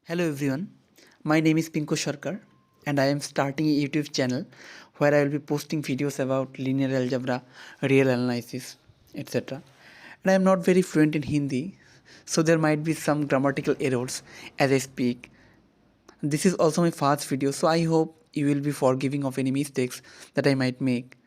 Hello everyone, my name is Pinko Sharkar and I am starting a YouTube channel where I will be posting videos about linear algebra, real analysis, etc. And I am not very fluent in Hindi, so there might be some grammatical errors as I speak. This is also my first video, so I hope you will be forgiving of any mistakes that I might make.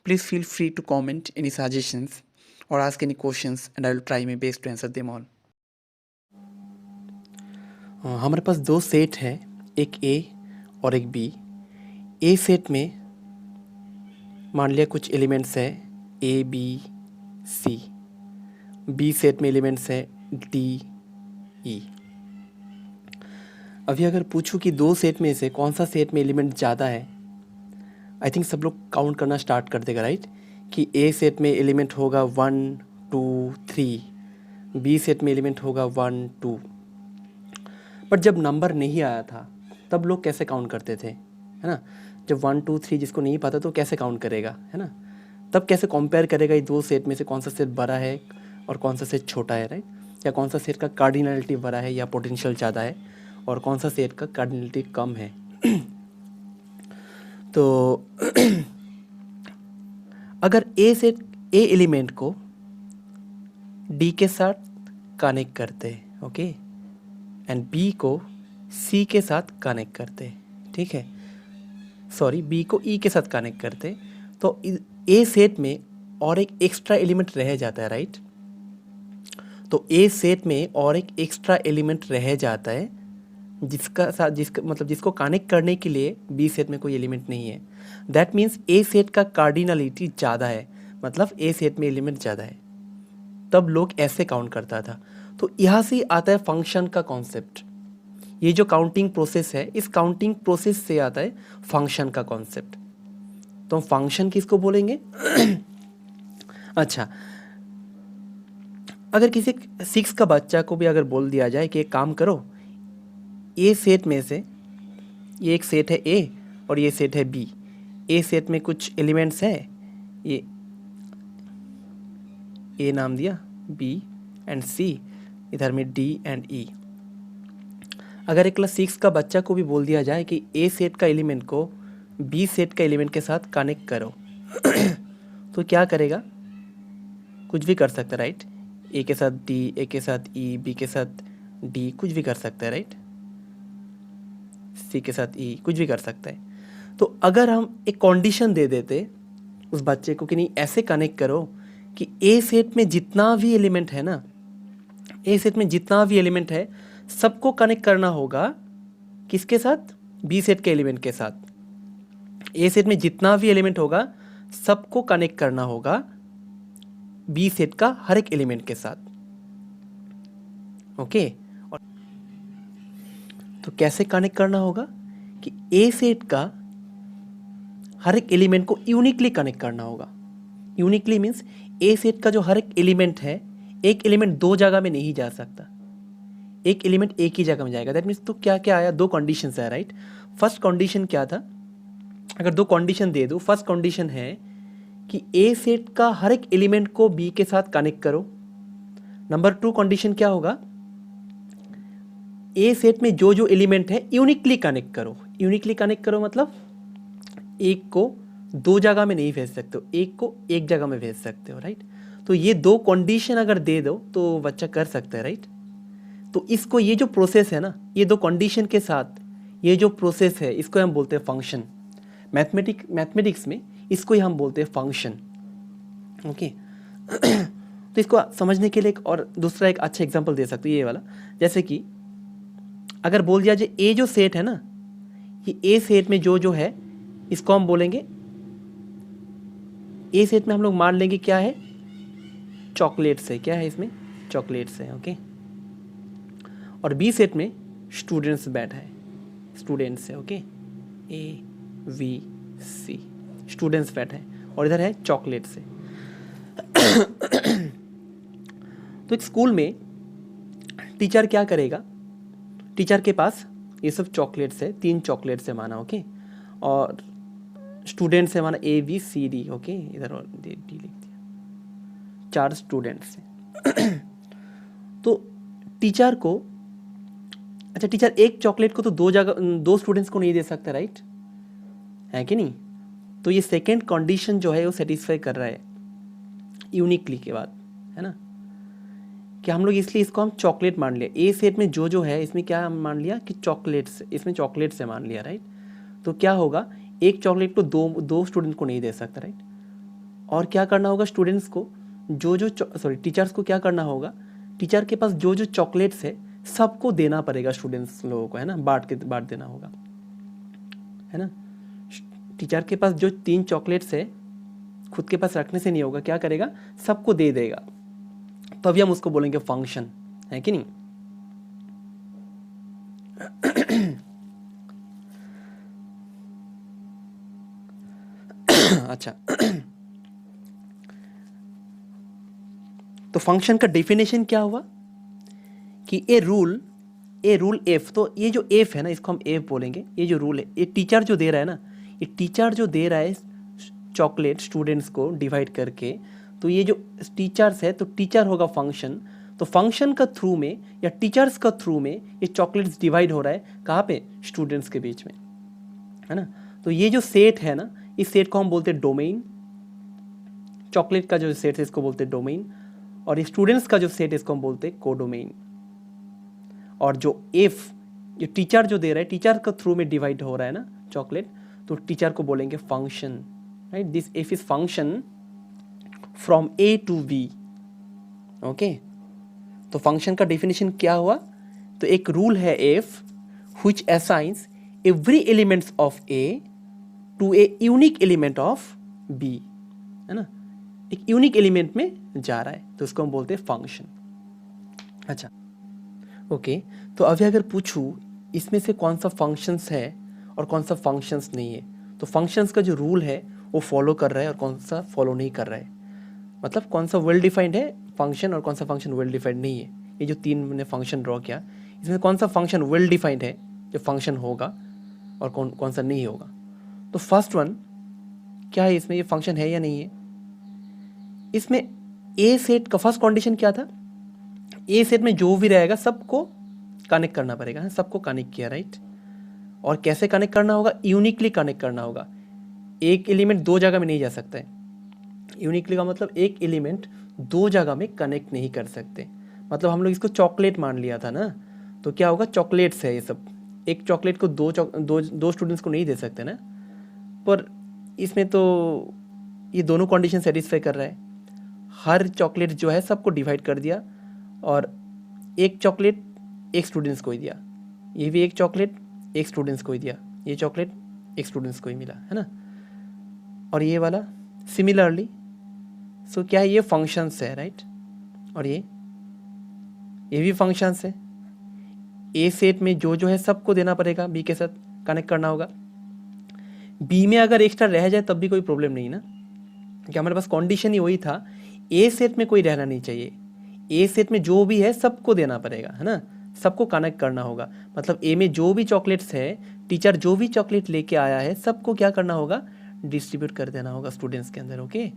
Please feel free to comment any suggestions or ask any questions and I will try my best to answer them all. हमारे पास दो set है, एक ए और एक B. ए set में मान लिया कुछ एलिमेंट्स है A B C. B set में एलिमेंट्स है डी ई। अभी अगर पूछूं कि दो सेट में से कौन सा सेट में एलिमेंट ज़्यादा है, आई थिंक सब लोग काउंट करना स्टार्ट कर देगा, राइट? कि ए सेट में एलिमेंट होगा 1 2 3, बी सेट में एलिमेंट होगा 1 2। बट जब नंबर नहीं आया था तब लोग कैसे काउंट करते थे, है ना? जब 1 2 3 जिसको नहीं पता तो कैसे काउंट करेगा, है ना? तब कैसे कंपेयर करेगा ये दो सेट में से कौन सा सेट बड़ा है और कौन सा सेट छोटा है, राइट? या कौन सा सेट का कार्डिनलिटी बड़ा है या पोटेंशियल ज़्यादा है और कौन सा सेट का कार्डिनलिटी कम है। तो अगर ए एलिमेंट को डी के साथ कनेक्ट करते हैं, ओके, एंड बी को सी के साथ कनेक्ट करते हैं, ठीक है, सॉरी बी को ई के साथ कनेक्ट करते, तो ए सेट में और एक एक्स्ट्रा एलिमेंट रह जाता है, राइट? तो ए सेट में और एक एक्स्ट्रा एलिमेंट रह जाता है जिसको कनेक्ट करने के लिए बी सेट में कोई एलिमेंट नहीं है। दैट मीन्स ए सेट का कार्डिनलिटी ज़्यादा है, मतलब ए सेट में एलिमेंट ज़्यादा है। तब लोग ऐसे काउंट करता था। तो यहाँ से आता है फंक्शन का कॉन्सेप्ट। ये जो काउंटिंग प्रोसेस है, इस काउंटिंग प्रोसेस से आता है फंक्शन का कॉन्सेप्ट। तो हम फंक्शन किसको बोलेंगे? अच्छा, अगर किसी 6 का बच्चा को भी अगर बोल दिया जाए कि एक काम करो, ए सेट में से, ये एक सेट है ए और ये सेट है बी। ए सेट में कुछ एलिमेंट्स है, ये ए नाम दिया, बी एंड सी, इधर में डी एंड ई। अगर एक क्लास 6 का बच्चा को भी बोल दिया जाए कि ए सेट का एलिमेंट को बी सेट का एलिमेंट के साथ कनेक्ट करो तो क्या करेगा? कुछ भी कर सकता है, राइट? ए के साथ डी, ए के साथ ई, बी के साथ डी, कुछ भी कर सकता है, राइट? सी के साथ ई, कुछ भी कर सकता है। तो अगर हम एक कंडीशन दे देते उस बच्चे को कि नहीं ऐसे कनेक्ट करो कि ए सेट में जितना भी एलिमेंट है ना, ए सेट में जितना भी एलिमेंट है सबको कनेक्ट करना होगा किसके साथ? बी सेट के एलिमेंट के साथ। ए सेट में जितना भी एलिमेंट होगा सबको कनेक्ट करना होगा बी सेट का हर एक एलिमेंट के साथ, ओके। और तो कैसे कनेक्ट करना होगा कि ए सेट का हर एक एलिमेंट को यूनिकली कनेक्ट करना होगा। यूनिकली मीन्स ए सेट का जो हर एक एलिमेंट है, एक एलिमेंट दो जगह में नहीं जा सकता, एक एलिमेंट एक ही जगह में जाएगा। दैट मीन्स तो क्या क्या आया? दो कंडीशन है, राइट? फर्स्ट कंडीशन क्या था? अगर दो कंडीशन दे दो, फर्स्ट कंडीशन है कि ए सेट का हर एक एलिमेंट को बी के साथ कनेक्ट करो। नंबर 2 कंडीशन क्या होगा? ए सेट में जो जो एलिमेंट है यूनिकली कनेक्ट करो। यूनिकली कनेक्ट करो मतलब एक को दो जगह में नहीं भेज सकते हो, एक को एक जगह में भेज सकते हो, राइट? तो ये दो कंडीशन अगर दे दो तो बच्चा कर सकता है, राइट? तो इसको, ये जो प्रोसेस है ना, ये दो कंडीशन के साथ ये जो प्रोसेस है, इसको हम बोलते हैं फंक्शन। मैथमेटिक्स में इसको ही हम बोलते हैं फंक्शन, ओके। तो इसको समझने के लिए एक और दूसरा एक अच्छा एग्जांपल दे सकते हो, ये वाला। जैसे कि अगर बोल दिया जाए ए जो सेट है ना, ये ए सेट में जो जो है इसको हम बोलेंगे, ए सेट में हम लोग मान लेंगे क्या है? चॉकलेट्स है। क्या है इसमें? चॉकलेट्स है, ओके। और बी सेट में स्टूडेंट्स बैठा है, स्टूडेंट्स है, okay. A V C, students बैठा है और इधर है चॉकलेट्स है। तो एक स्कूल में टीचर क्या करेगा? टीचर के पास ये सब चॉकलेट्स है, 3 चॉकलेट्स है माना, ओके। और स्टूडेंट्स है माना A B C D, okay. इधर और डी लिख दिया, 4 स्टूडेंट्स हैं। तो टीचर को अच्छा टीचर, एक चॉकलेट को तो दो स्टूडेंट्स को नहीं दे सकता, राइट? है कि नहीं? तो ये सेकेंड कंडीशन जो है वो सेटिस्फाई कर रहा है यूनिकली के बाद, है ना? कि हम लोग इसलिए इसको हम चॉकलेट मान लिया। ए सेट में जो है इसमें क्या मान लिया कि चॉकलेट्स, इसमें चॉकलेट से मान लिया, राइट? तो क्या होगा, एक चॉकलेट को दो स्टूडेंट को नहीं दे सकता, राइट? और क्या करना होगा स्टूडेंट्स को, टीचर्स को क्या करना होगा, टीचर के पास जो चॉकलेट्स है सबको देना पड़ेगा स्टूडेंट्स लोगों को, है ना? बांट देना होगा, है ना? टीचर के पास जो 3 चॉकलेट्स है खुद के पास रखने से नहीं होगा, क्या करेगा, सबको दे देगा। तभी हम उसको बोलेंगे फंक्शन, है कि नहीं? अच्छा तो फंक्शन का डेफिनेशन क्या हुआ कि ए रूल एफ। तो ये जो एफ है ना, इसको हम एफ बोलेंगे। ये जो रूल है, ये टीचर जो दे रहा है ना, ये टीचर जो दे रहा है चॉकलेट स्टूडेंट्स को डिवाइड करके, तो ये जो टीचर्स है तो टीचर होगा फंक्शन। तो फंक्शन का थ्रू में या टीचर्स का थ्रू में ये चॉकलेट्स डिवाइड हो रहा है, कहाँ पे, स्टूडेंट्स के बीच में, है ना? तो ये जो सेट है ना, इस सेट को हम बोलते हैं डोमेन। चॉकलेट का जो सेट है इसको बोलते हैं डोमेन, और स्टूडेंट्स का जो सेट है इसको हम बोलते हैं कोडोमेन। और जो एफ, ये टीचर जो दे रहा है, टीचर का थ्रू में डिवाइड हो रहा है ना चॉकलेट, तो टीचर को बोलेंगे function, right? This F is function from A to B. Okay, तो फंक्शन का डेफिनेशन क्या हुआ, तो एक रूल है F which assigns every elements of A to a unique element of B, है ना? एक यूनिक एलिमेंट में जा रहा है, तो उसको हम बोलते हैं फंक्शन। अच्छा ओके, तो अभी अगर पूछूं इसमें से कौन सा फंक्शंस है और कौन सा फंक्शंस नहीं है, तो फंक्शंस का जो रूल है वो फॉलो कर रहा है और कौन सा फॉलो नहीं कर रहा है, मतलब कौन सा वेल डिफाइंड है फंक्शन और कौन सा फंक्शन वेल डिफाइंड नहीं है। ये जो 3 मैंने फंक्शन ड्रॉ किया, इसमें कौन सा फंक्शन वेल डिफाइंड है जो फंक्शन होगा और कौन सा नहीं होगा। तो फर्स्ट वन क्या है, इसमें ये फंक्शन है या नहीं है। इसमें ए सेट का फर्स्ट कंडीशन क्या था, ए सेट में जो भी रहेगा सबको कनेक्ट करना पड़ेगा, सबको कनेक्ट किया, राइट? और कैसे कनेक्ट करना होगा, यूनिकली कनेक्ट करना होगा। एक एलिमेंट 2 जगह में नहीं जा सकता है। यूनिकली का मतलब एक एलिमेंट 2 जगह में कनेक्ट नहीं कर सकते। मतलब हम लोग इसको चॉकलेट मान लिया था ना, तो क्या होगा, चॉकलेट्स है ये सब। एक चॉकलेट को दो स्टूडेंट्स को नहीं दे सकते ना, पर इसमें तो ये दोनों कंडीशन सेटिस्फाई कर रहा है। हर चॉकलेट जो है सबको डिवाइड कर दिया, और एक चॉकलेट एक स्टूडेंट्स को ही दिया, ये भी एक चॉकलेट एक स्टूडेंट्स को ही दिया, ये चॉकलेट एक स्टूडेंट्स को ही मिला, है ना? और ये वाला सिमिलरली। सो क्या है, ये फंक्शंस है, राइट? और ये भी फंक्शंस है। ए सेट में जो है सबको देना पड़ेगा, बी के साथ कनेक्ट करना होगा। बी में अगर एक्स्ट्रा रह जाए तब भी कोई प्रॉब्लम नहीं ना, क्योंकि हमारे पास कंडीशन ही वही था, ए सेट में कोई रहना नहीं चाहिए। ए सेट में जो भी है सबको देना पड़ेगा, है ना? सबको कनेक्ट करना होगा। मतलब ए में जो भी चॉकलेट्स है, टीचर जो भी चॉकलेट लेके आया है सबको क्या करना होगा, डिस्ट्रीब्यूट कर देना होगा स्टूडेंट्स के अंदर। ओके,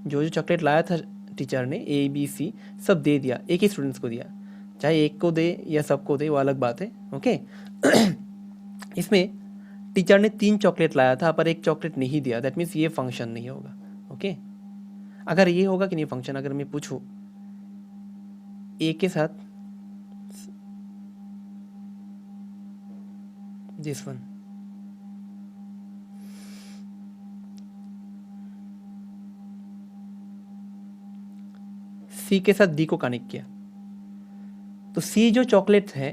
जो चॉकलेट लाया था टीचर ने, ए बी सी सब दे दिया, एक ही स्टूडेंट्स को दिया, चाहे एक को दे या सबको दे वो अलग बात है। ओके इसमें टीचर ने 3 चॉकलेट लाया था पर एक चॉकलेट नहीं दिया, दैट मीन्स ये फंक्शन नहीं होगा। ओके, अगर ये होगा कि नहीं फंक्शन, अगर मैं पूछूं ए के साथ दिस वन, सी के साथ डी को कनेक्ट किया, तो सी जो चॉकलेट है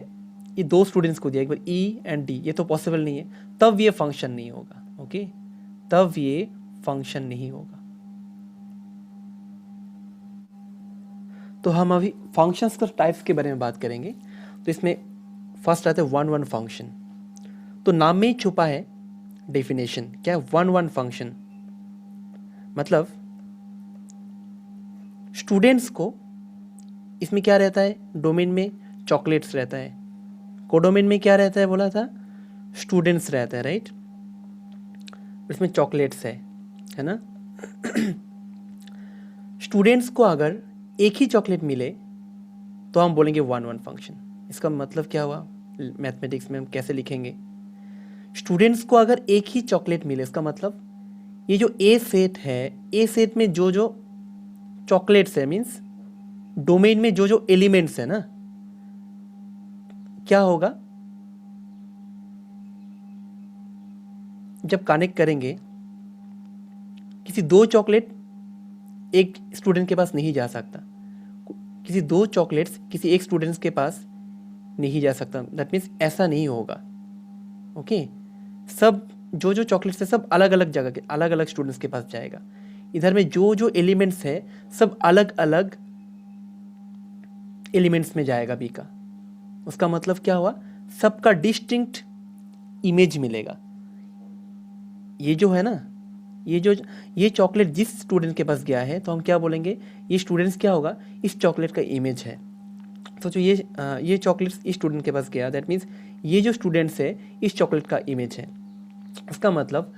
ये 2 स्टूडेंट्स को दिया, एक बार ई एंड डी, ये तो पॉसिबल नहीं है, तब ये फंक्शन नहीं होगा। ओके, तब ये फंक्शन नहीं होगा। तो हम अभी फंक्शंस के टाइप्स के बारे में बात करेंगे। तो इसमें फर्स्ट आता है 1-1 फंक्शन। तो नाम में ही छुपा है डेफिनेशन, क्या है 1-1 फंक्शन, मतलब स्टूडेंट्स को इसमें क्या रहता है, डोमेन में चॉकलेट्स रहता है, कोडोमेन में क्या रहता है बोला था, स्टूडेंट्स रहता है, राइट? इसमें चॉकलेट्स है ना? स्टूडेंट्स को अगर एक ही चॉकलेट मिले तो हम बोलेंगे 1-1 फंक्शन। इसका मतलब क्या हुआ, मैथमेटिक्स में हम कैसे लिखेंगे, स्टूडेंट्स को अगर एक ही चॉकलेट मिले, इसका मतलब ये जो ए सेट है, ए सेट में जो जो चॉकलेट्स है, मीन्स डोमेन में जो जो एलिमेंट्स है ना, क्या होगा, जब कनेक्ट करेंगे, किसी दो चॉकलेट एक स्टूडेंट के पास नहीं जा सकता, किसी दो चॉकलेट्स किसी एक स्टूडेंट्स के पास नहीं जा सकता, दैट मीन्स ऐसा नहीं होगा। ओके, सब जो जो चॉकलेट्स है सब अलग अलग जगह के अलग अलग स्टूडेंट्स के पास जाएगा। इधर में जो जो एलिमेंट्स है सब अलग अलग एलिमेंट्स में जाएगा बी का। उसका मतलब क्या हुआ, सबका डिस्टिंक्ट इमेज मिलेगा। ये जो है ना, ये चॉकलेट जिस स्टूडेंट के पास गया है, तो हम क्या बोलेंगे, ये स्टूडेंट्स क्या होगा, इस चॉकलेट का इमेज है। तो जो ये चॉकलेट्स इस स्टूडेंट के पास गया, दैट मीन्स ये जो स्टूडेंट्स है इस चॉकलेट का इमेज है। इसका मतलब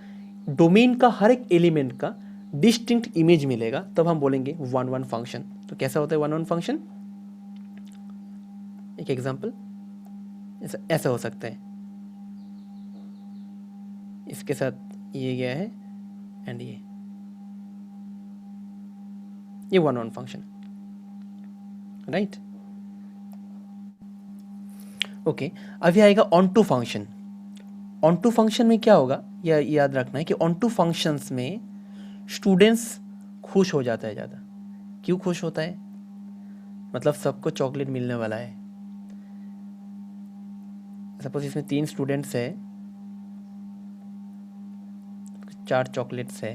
डोमेन का हर एक एलिमेंट का डिस्टिंक्ट इमेज मिलेगा, तब हम बोलेंगे 1-1 फंक्शन। तो कैसा होता है 1-1 फंक्शन, एक एग्जांपल ऐसा हो सकता है, इसके साथ ये गया है एंड ये 1-1 फंक्शन, राइट। ओके, अभी आएगा onto function. Onto function में क्या होगा, यह याद रखना है कि ऑन टू फंक्शंस में स्टूडेंट्स खुश हो जाता है ज़्यादा। क्यों खुश होता है, मतलब सबको चॉकलेट मिलने वाला है। सपोज इसमें 3 स्टूडेंट्स है, 4 चॉकलेट्स है,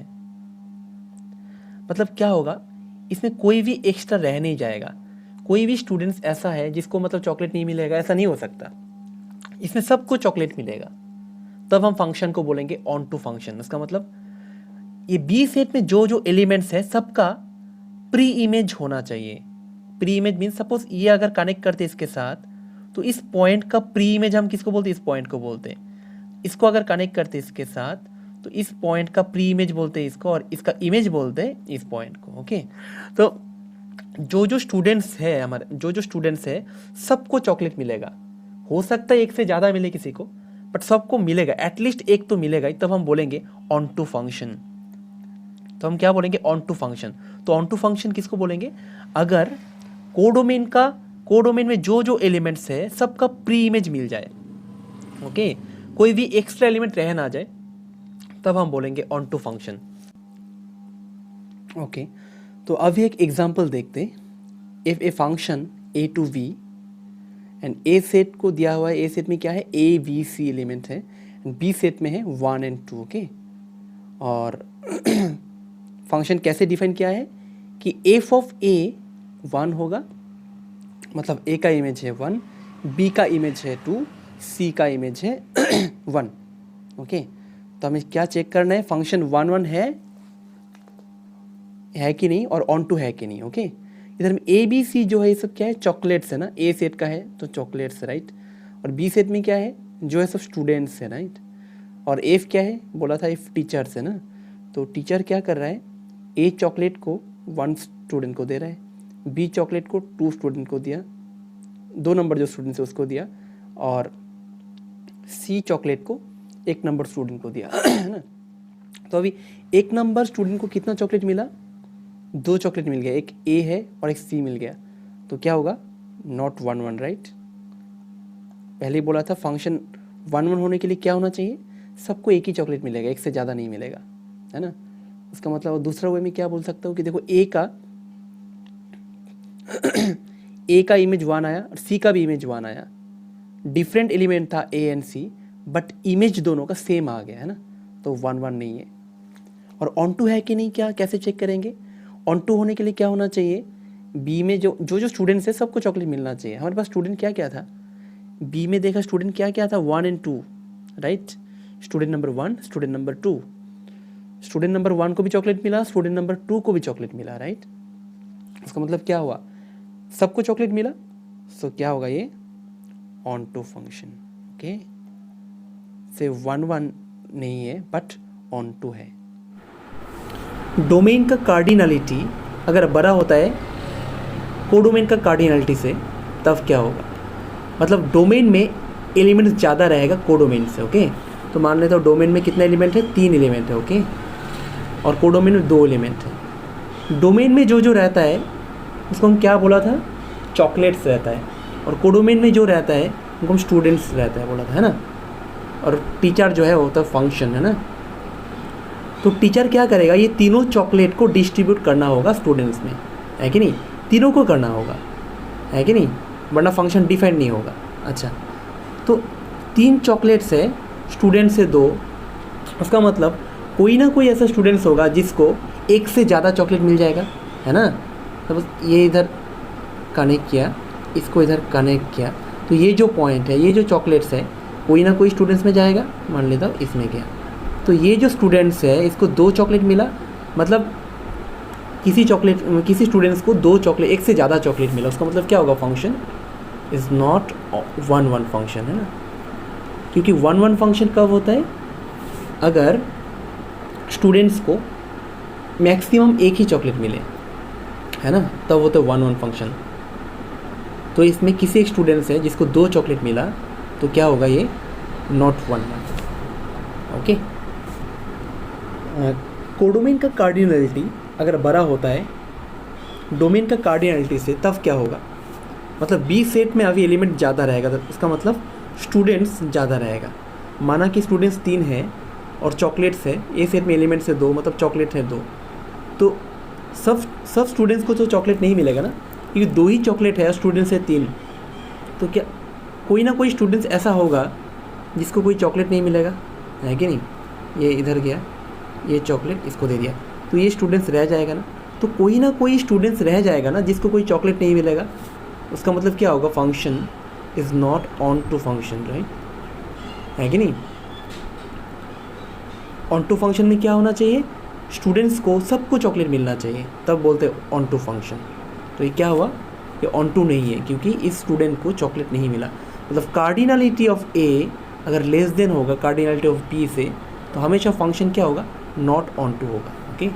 मतलब क्या होगा, इसमें कोई भी एक्स्ट्रा रह नहीं जाएगा। कोई भी स्टूडेंट्स ऐसा है जिसको मतलब चॉकलेट नहीं मिलेगा, ऐसा नहीं हो सकता। इसमें सबको चॉकलेट मिलेगा, तब हम फंक्शन को बोलेंगे ऑन टू फंक्शन। इसका मतलब ये बी सेट में जो जो एलिमेंट्स है सबका प्री इमेज होना चाहिए। प्री इमेज मीन्स सपोज ये अगर कनेक्ट करते इसके साथ, तो इस पॉइंट का प्री इमेज हम किसको बोलते हैं, इस पॉइंट को बोलते हैं। इसको अगर कनेक्ट करते इसके साथ, तो इस पॉइंट का प्री इमेज बोलते हैं इसको, और इसका इमेज बोलते हैं इस पॉइंट को। ओके, तो जो जो स्टूडेंट्स है हमारे, जो जो स्टूडेंट्स है सबको चॉकलेट मिलेगा। हो सकता है एक से ज़्यादा मिले किसी को, बट सबको मिलेगा, एटलीस्ट एक तो मिलेगा ही, तब हम बोलेंगे ऑन टू फंक्शन। तो हम क्या बोलेंगे, ऑन टू फंक्शन। तो ऑन टू फंक्शन किसको बोलेंगे, अगर कोडोमेन में जो जो एलिमेंट्स है सबका प्री इमेज मिल जाए। ओके, कोई भी एक्स्ट्रा एलिमेंट रह ना जाए, तब हम बोलेंगे ऑन टू फंक्शन। ओके, तो अभी एक एग्जांपल देखते। If a function a to v and A set को दिया हुआ है, ए सेट में क्या है, a b c एलिमेंट है, बी सेट में है 1 and 2। ओके, और फंक्शन कैसे डिफाइन किया है कि f of a 1 होगा, मतलब a का इमेज है 1, b का इमेज है 2, c का इमेज है 1। ओके, तो हमें क्या चेक करना है, फंक्शन 1-1 है कि नहीं, और ऑन टू है कि नहीं। ओके, इधर में ए बी सी जो है ये सब क्या है, चॉकलेट्स है ना, ए सेट का है तो चॉकलेट्स, राइट। और बी सेट में क्या है, जो है सब स्टूडेंट्स है, राइट। और एफ क्या है, बोला था एफ टीचर्स है ना, तो टीचर क्या कर रहा है, ए चॉकलेट को 1 स्टूडेंट को दे रहा है, बी चॉकलेट को 2 स्टूडेंट को दिया, 2 नंबर जो स्टूडेंट्स है उसको दिया, और सी चॉकलेट को 1 नंबर स्टूडेंट को दिया, है ना। तो अभी 1 नंबर स्टूडेंट को कितना चॉकलेट मिला, 2 चॉकलेट मिल गया, एक ए है और एक सी मिल गया, तो क्या होगा, नॉट 1-1, राइट। पहले ही बोला था फंक्शन 1-1 होने के लिए क्या होना चाहिए, सबको एक ही चॉकलेट मिलेगा, एक से ज़्यादा नहीं मिलेगा, है ना। उसका मतलब दूसरा वे में क्या बोल सकता हूँ कि देखो ए का इमेज 1 आया और सी का भी इमेज 1 आया, डिफरेंट एलिमेंट था A and C, but image दोनों का सेम आ गया, है ना, तो 1-1 नहीं है। और ऑन टू है कि नहीं, क्या कैसे चेक करेंगे, ऑन टू होने के लिए क्या होना चाहिए, बी में जो जो स्टूडेंट्स है सबको चॉकलेट मिलना चाहिए। हमारे पास स्टूडेंट क्या क्या था, बी में देखा स्टूडेंट क्या क्या था, 1 and 2, right. Student number 1, student number 2, student number 1 को भी चॉकलेट मिला, स्टूडेंट नंबर 2 को भी चॉकलेट मिला, राइट। इसका मतलब क्या हुआ, सबको चॉकलेट मिला, सो क्या होगा ये ऑन टू फंक्शन। ओके, से 1-1 नहीं है बट ऑन टू है। डोमेन का कार्डिनलिटी अगर बड़ा होता है कोडोमेन का कार्डिनलिटी से, तब क्या होगा, मतलब डोमेन में एलिमेंट ज़्यादा रहेगा कोडोमेन से। ओके, तो मान लेते हो डोमेन में कितना एलिमेंट है, 3 एलिमेंट है। ओके, और कोडोमेन में 2 एलिमेंट है। डोमेन में जो जो रहता है उसको हम क्या बोला था, चॉकलेट्स रहता है, और कोडोमेन में जो रहता है उनको हम स्टूडेंट्स रहता है बोला था, है ना। और टीचर जो है वो होता है फंक्शन, है ना। तो टीचर क्या करेगा, ये तीनों चॉकलेट को डिस्ट्रीब्यूट करना होगा स्टूडेंट्स में, है कि नहीं, तीनों को करना होगा, है कि नहीं, वरना फंक्शन डिफाइन नहीं होगा। अच्छा, तो 3 चॉकलेट्स है, स्टूडेंट से 2, उसका मतलब कोई ना कोई ऐसा स्टूडेंट्स होगा जिसको 1 से ज़्यादा चॉकलेट मिल जाएगा, है ना। तो बस ये इधर कनेक्ट किया, इसको इधर कनेक्ट किया, तो ये जो पॉइंट है, ये जो चॉकलेट्स है, कोई ना कोई स्टूडेंट्स में जाएगा, मान लेता हूँ इसमें गया। तो ये जो स्टूडेंट्स है इसको 2 चॉकलेट मिला, मतलब किसी स्टूडेंट्स को 2 चॉकलेट, 1 से ज़्यादा चॉकलेट मिला, उसका मतलब क्या होगा, फंक्शन इज़ नॉट 1-1 फंक्शन, है ना। क्योंकि 1-1 फंक्शन कब होता है, अगर स्टूडेंट्स को मैक्सिमम 1 ही चॉकलेट मिले, है ना, तब होता है 1-1 फंक्शन। तो इसमें किसी एक स्टूडेंट है जिसको 2 चॉकलेट मिला, तो क्या होगा, ये नॉट 1-1। ओके, कोडोमेन का कार्डिनलिटी अगर बड़ा होता है डोमेन का कार्डिनलिटी से, तब क्या होगा, मतलब बी सेट में अभी एलिमेंट ज़्यादा रहेगा, तो इसका मतलब स्टूडेंट्स ज़्यादा रहेगा। माना कि स्टूडेंट्स 3 है और चॉकलेट्स है, ए सेट में एलिमेंट्स है 2, मतलब चॉकलेट है 2, तो सब स्टूडेंट्स को तो चॉकलेट नहीं मिलेगा ना, क्योंकि 2 ही चॉकलेट है, स्टूडेंट्स है 3, तो क्या कोई ना कोई स्टूडेंट्स ऐसा होगा जिसको कोई चॉकलेट नहीं मिलेगा, है कि नहीं। ये इधर गया, ये चॉकलेट इसको दे दिया, तो ये स्टूडेंट्स रह जाएगा ना, तो कोई ना कोई स्टूडेंट्स रह जाएगा ना जिसको कोई चॉकलेट नहीं मिलेगा, उसका मतलब क्या होगा, function is not onto function, right, है कि नहीं। ऑन टू फंक्शन में क्या होना चाहिए, स्टूडेंट्स को सबको चॉकलेट मिलना चाहिए, तब बोलते हैं ऑन टू फंक्शन। तो ये क्या हुआ, ये ऑन टू नहीं है, क्योंकि इस स्टूडेंट को चॉकलेट नहीं मिला। मतलब कार्डिनलिटी ऑफ ए अगर लेस देन होगा कार्डिनलिटी ऑफ बी से, तो हमेशा फंक्शन क्या होगा, नॉट ऑन टू होगा। ओके।